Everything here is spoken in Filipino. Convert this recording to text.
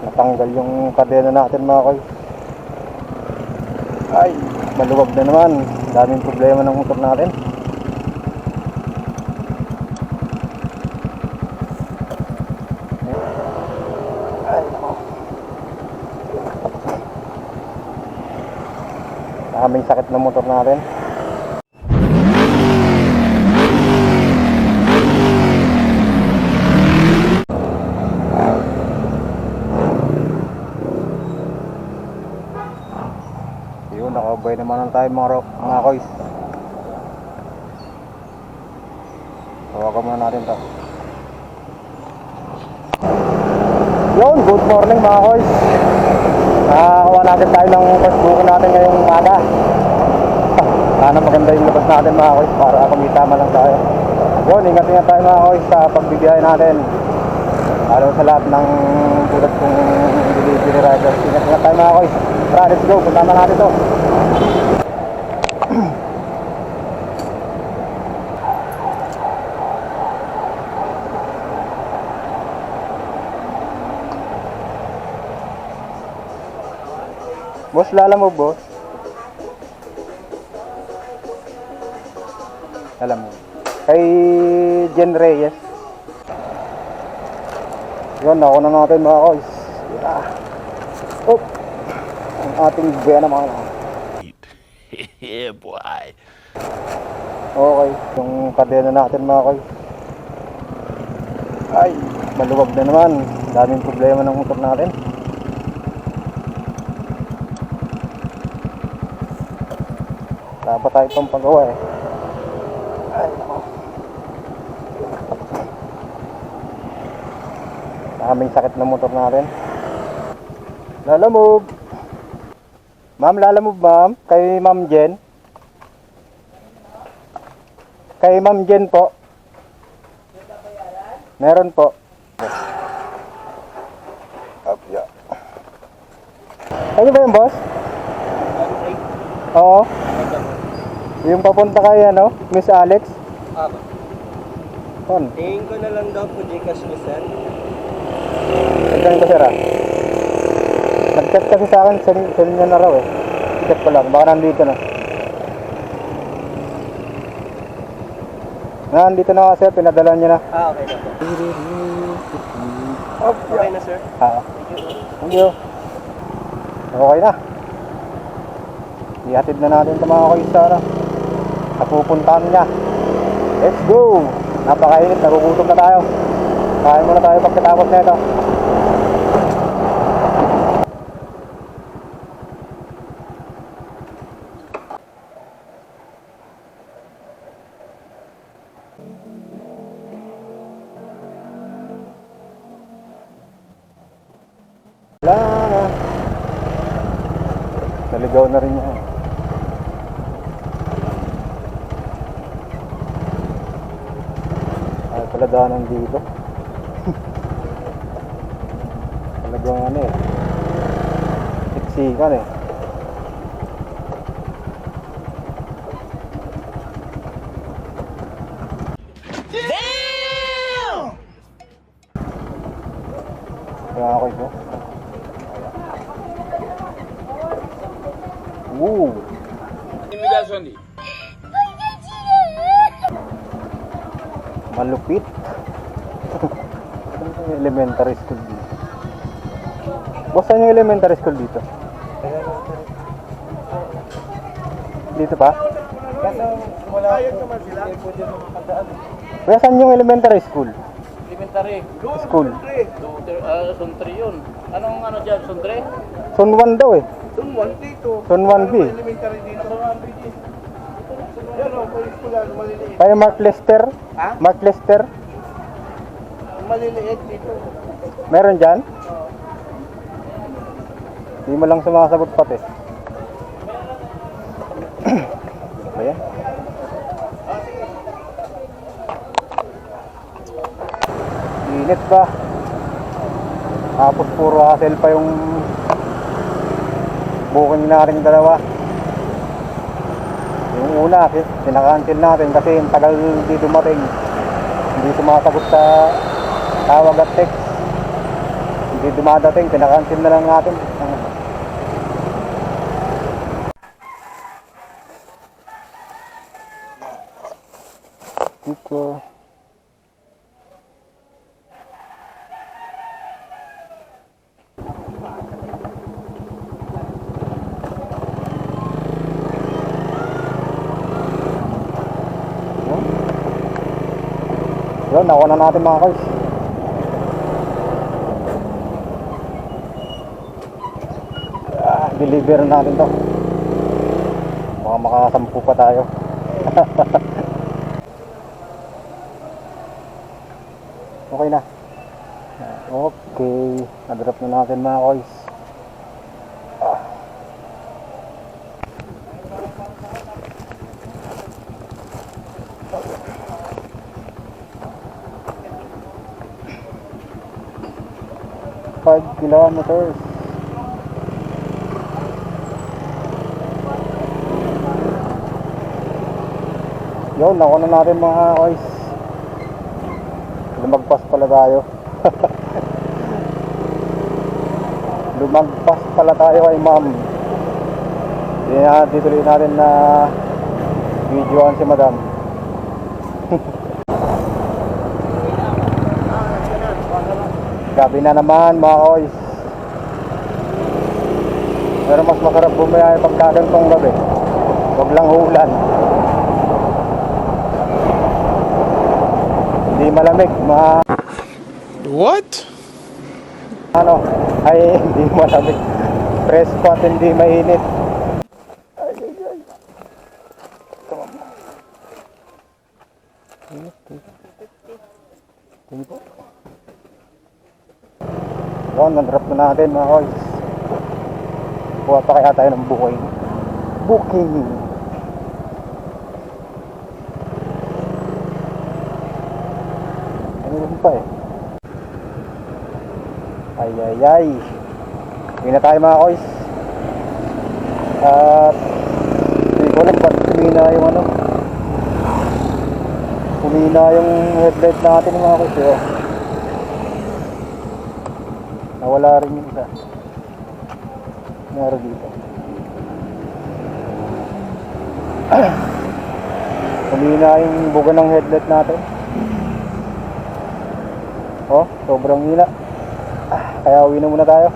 Natanggal yung kadena natin mga koy. Ay, maluwag na naman. Daming problema ng motor natin. Ay, daming sakit ng motor natin. Yun, nakabay naman tayo mga koys. Hawakan muna natin to. Yun, good morning mga koys. Nakakuha natin tayo ng Facebook natin ngayong umaga. Sana maganda yung labas natin mga koys para kumitama lang tayo. Yun, ingat-ingat tayo mga koys sa pagbibiyahe natin. Lalo sa lahat ng tulad kong delivery riders. Ingat-ingat tayo mga koys. Tara, let's go, punta na natin to. Boss, lalamove boss. Lalamove. Kay Jen Reyes. Yun, nakuha na natin mga koys. Yeah. Oh, ang ating buya naman. Yeah, boy. Okay, yung kadena natin mga koys. Ay, maluwag na naman. Daming problema ng motor natin. Dapat tayo itong pagawa eh. Ay, nako. Daming sakit ng motor natin. Lalamove. Ma'am, lalamove ma'am. Kay Ma'am Jen. Kay Ma'am Jen po. Meron po. Abya. Ano ba yung boss? Oo. Yung papunta kay ano, Miss Alex? Ako. On. Tingin ko na lang daw po Gcash mo, sir. Ganito sir ah. Nag-chat kasi sa akin, send niya na raw eh. Chat ko lang, baka nandito na. Nandito na kasi, pinadala niya na. Okay na po. Okay na, sir. Thank you. Okay na. Ihatid na natin ito mga kaisara. Napupuntahan niya. Let's go! Napakainit, nagugutom na tayo. Kain muna tayo pagkatapos na ito. Wala na. Naligaw na rin yan. Ay pala daanan dito. Talagang ano eh, siksikan eh. Damn! Kaya ako ito. Woo! Malupit. Elementary school dito. Boss, saan yung elementary school dito? Dito pa? Kaso, wala naman sila. Hindi po dyan makakadaan. Kaya saan yung elementary school? Elementary. School? Zone 3 yun. Anong ano dyan? Zone 3? Zone 1 daw eh. Doon, 1 dito. Zone 1B. Elementary dito. Zone 1B dito. Yan o, may school yan, maliliit. Kaya Mark Lester? Ha? Mark Lester? Maliliit dito. Meron dyan? Di mo lang sumasagot pati. Ba yan? Init pa. Tapos puro hassle pa yung booking natin dalawa. Yung una, pinaka-cancel natin kasi yung tagal hindi dumating. Hindi sumasagot sa tawag at text. Hindi dumadating, pinakancel na lang natin. Dito. Yun, nakuha na natin mga guys. Deliver natin to. Baka makasampu pa tayo. Okay na. Okay, na-drop na natin mga guys. Five kilometers. Yun, nakuha na natin mga guys. Lumagpas pala tayo. Lumagpas pala tayo kay ma'am. Dito ulit natin na videoan si madam. Gabi na naman mga guys. Pero mas masarap bumiyay pagkagantong gabi. Huwag lang ulan. Hindi malamig, What? ano, ay hindi malamig. Presko at hindi mainit. Ay, ay, ay. Come on. Tingin po. Yun, na-drop na natin mga guys. Buha pa kaya tayo ng booking. Booking. Ano pa eh. Ay ay ay. Hindi na tayo mga guys. At hindi ko alam ba't kumina yung ano. Kumina yung headlight natin mga guys. Yo. Nawala rin yung isa. Meron dito. Kumina yung buga ng headlight natin. Oh, sobrang hina. Kaya uwi na muna tayo.